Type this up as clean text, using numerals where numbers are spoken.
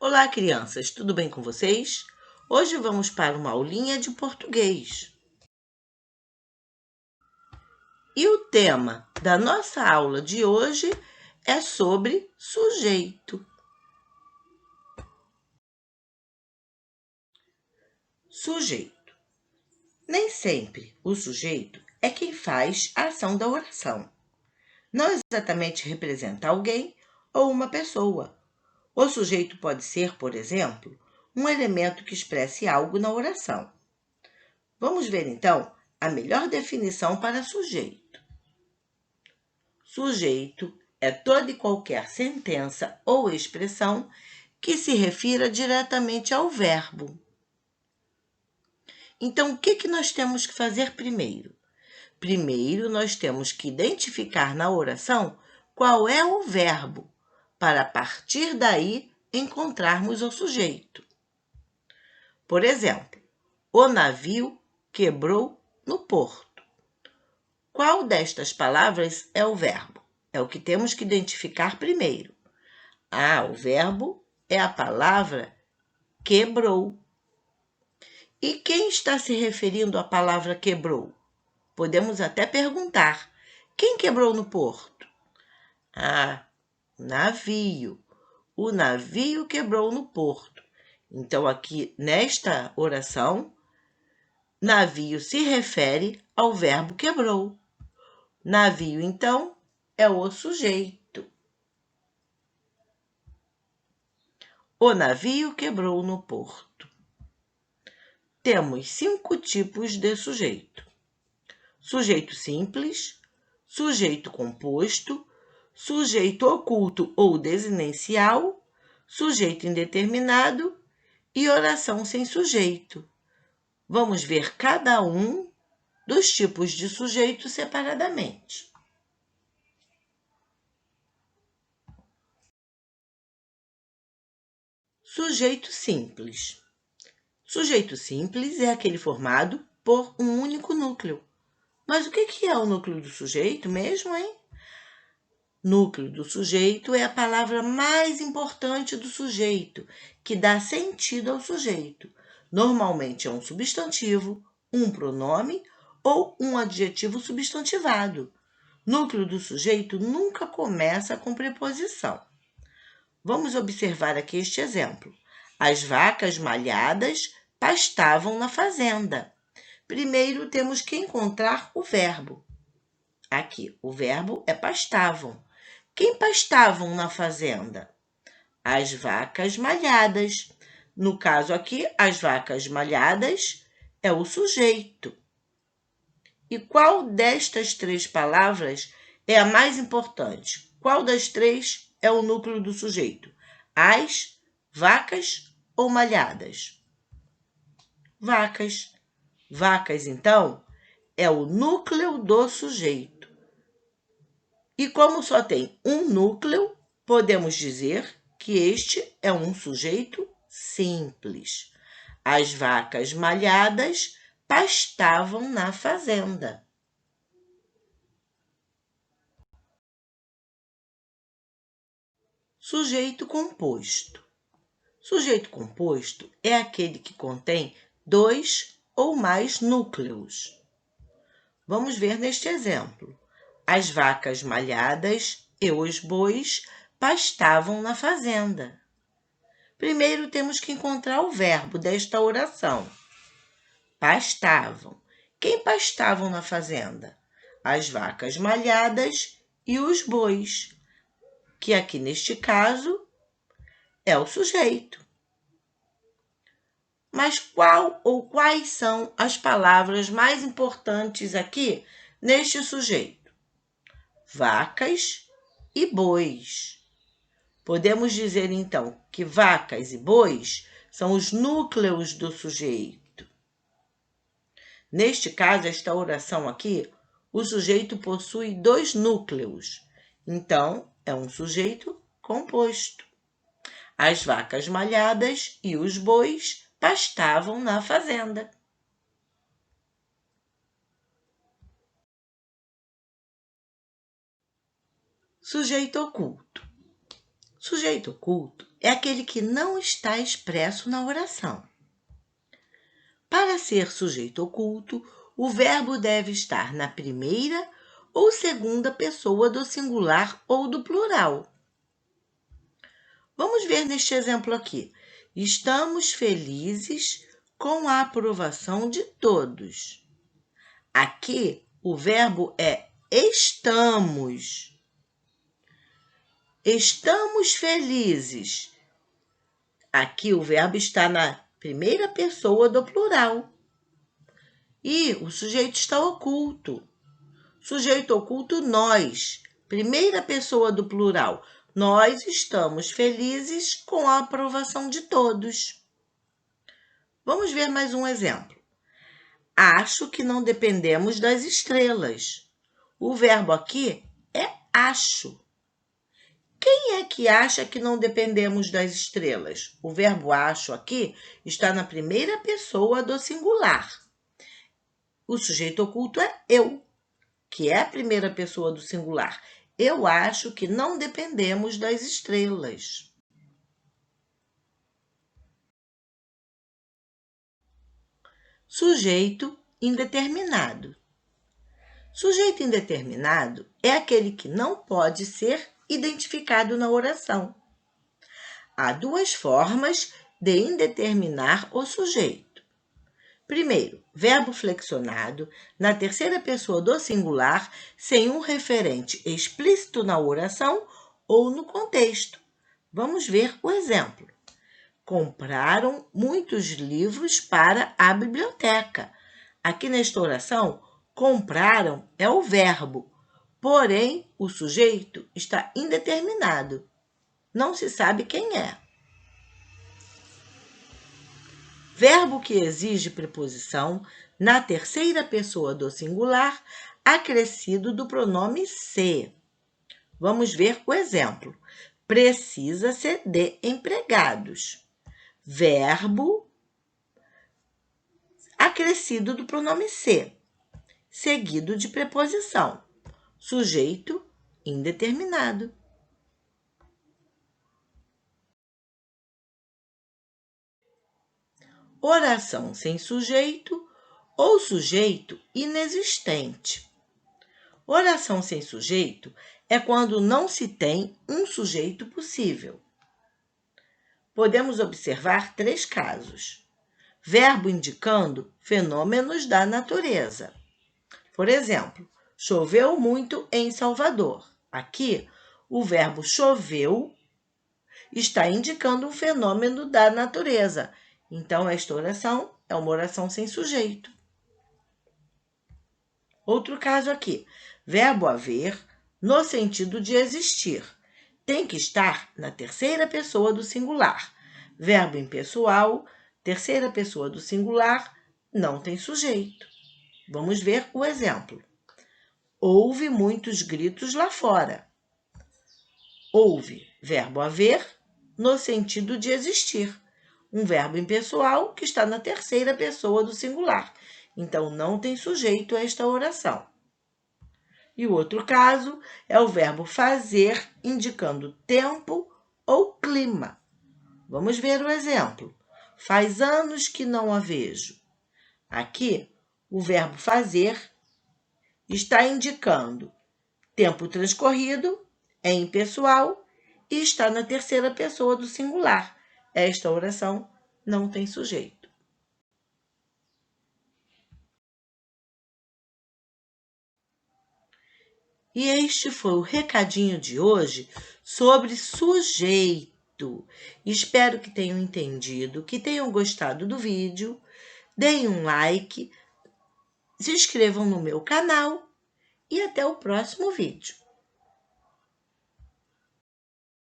Olá, crianças, tudo bem com vocês? Hoje vamos para uma aulinha de português. E o tema da nossa aula de hoje é sobre sujeito. Sujeito. Nem sempre o sujeito é quem faz a ação da oração. Não exatamente representa alguém ou uma pessoa. O sujeito pode ser, por exemplo, um elemento que expresse algo na oração. Vamos ver então a melhor definição para sujeito. Sujeito é toda e qualquer sentença ou expressão que se refira diretamente ao verbo. Então, o que nós temos que fazer primeiro? Primeiro, nós temos que identificar na oração qual é o verbo, para a partir daí encontrarmos o sujeito. Por exemplo, o navio quebrou no porto. Qual destas palavras é o verbo? É o que temos que identificar primeiro. O verbo é a palavra quebrou. E quem está se referindo à palavra quebrou? Podemos até perguntar: quem quebrou no porto? Navio. O navio quebrou no porto. Então, aqui nesta oração, navio se refere ao verbo quebrou. Navio, então, é o sujeito. O navio quebrou no porto. Temos 5 tipos de sujeito: sujeito simples, sujeito composto, sujeito oculto ou desinencial, sujeito indeterminado e oração sem sujeito. Vamos ver cada um dos tipos de sujeito separadamente. Sujeito simples. Sujeito simples é aquele formado por um único núcleo. Mas o que é o núcleo do sujeito mesmo, hein? Núcleo do sujeito é a palavra mais importante do sujeito, que dá sentido ao sujeito. Normalmente é um substantivo, um pronome ou um adjetivo substantivado. Núcleo do sujeito nunca começa com preposição. Vamos observar aqui este exemplo. As vacas malhadas pastavam na fazenda. Primeiro temos que encontrar o verbo. Aqui, o verbo é pastavam. Quem pastavam na fazenda? As vacas malhadas. No caso aqui, as vacas malhadas é o sujeito. E qual destas 3 palavras é a mais importante? Qual das 3 é o núcleo do sujeito? As, vacas ou malhadas? Vacas. Vacas, então, é o núcleo do sujeito. E como só tem um núcleo, podemos dizer que este é um sujeito simples. As vacas malhadas pastavam na fazenda. Sujeito composto. Sujeito composto é aquele que contém 2 ou mais núcleos. Vamos ver neste exemplo. As vacas malhadas e os bois pastavam na fazenda. Primeiro temos que encontrar o verbo desta oração. Pastavam. Quem pastavam na fazenda? As vacas malhadas e os bois, que aqui neste caso é o sujeito. Mas qual ou quais são as palavras mais importantes aqui neste sujeito? Vacas e bois. Podemos dizer, então, que vacas e bois são os núcleos do sujeito. Neste caso, esta oração aqui, o sujeito possui 2 núcleos. Então, é um sujeito composto. As vacas malhadas e os bois pastavam na fazenda. Sujeito oculto. Sujeito oculto é aquele que não está expresso na oração. Para ser sujeito oculto, o verbo deve estar na primeira ou segunda pessoa do singular ou do plural. Vamos ver neste exemplo aqui. Estamos felizes com a aprovação de todos. Aqui, o verbo é estamos. Estamos felizes. Aqui, o verbo está na primeira pessoa do plural. E o sujeito está oculto. Sujeito oculto, nós. Primeira pessoa do plural. Nós estamos felizes com a aprovação de todos. Vamos ver mais um exemplo. Acho que não dependemos das estrelas. O verbo aqui é acho. Quem é que acha que não dependemos das estrelas? O verbo acho aqui está na primeira pessoa do singular. O sujeito oculto é eu, que é a primeira pessoa do singular. Eu acho que não dependemos das estrelas. Sujeito indeterminado. Sujeito indeterminado é aquele que não pode ser identificado na oração. Há duas formas de indeterminar o sujeito. Primeiro, verbo flexionado, na terceira pessoa do singular, sem um referente explícito na oração ou no contexto. Vamos ver o exemplo. Compraram muitos livros para a biblioteca. Aqui nesta oração, compraram é o verbo, porém o sujeito está indeterminado. Não se sabe quem é. Verbo que exige preposição na terceira pessoa do singular, acrescido do pronome se. Vamos ver o exemplo. Precisa-se de empregados. Verbo acrescido do pronome se, seguido de preposição. Sujeito indeterminado. Oração sem sujeito ou sujeito inexistente. Oração sem sujeito é quando não se tem um sujeito possível. Podemos observar 3 casos. Verbo indicando fenômenos da natureza. Por exemplo, choveu muito em Salvador. Aqui, o verbo choveu está indicando um fenômeno da natureza. Então, esta oração é uma oração sem sujeito. Outro caso aqui. Verbo haver, no sentido de existir. Tem que estar na terceira pessoa do singular. Verbo impessoal, terceira pessoa do singular, não tem sujeito. Vamos ver o exemplo. Houve muitos gritos lá fora. Houve, verbo haver, no sentido de existir. Um verbo impessoal que está na terceira pessoa do singular. Então, não tem sujeito a esta oração. E o outro caso é o verbo fazer, indicando tempo ou clima. Vamos ver o exemplo. Faz anos que não a vejo. Aqui, o verbo fazer está indicando tempo transcorrido, é impessoal e está na terceira pessoa do singular. Esta oração não tem sujeito. E este foi o recadinho de hoje sobre sujeito. Espero que tenham entendido, que tenham gostado do vídeo. Deem um like, se inscrevam no meu canal e até o próximo vídeo.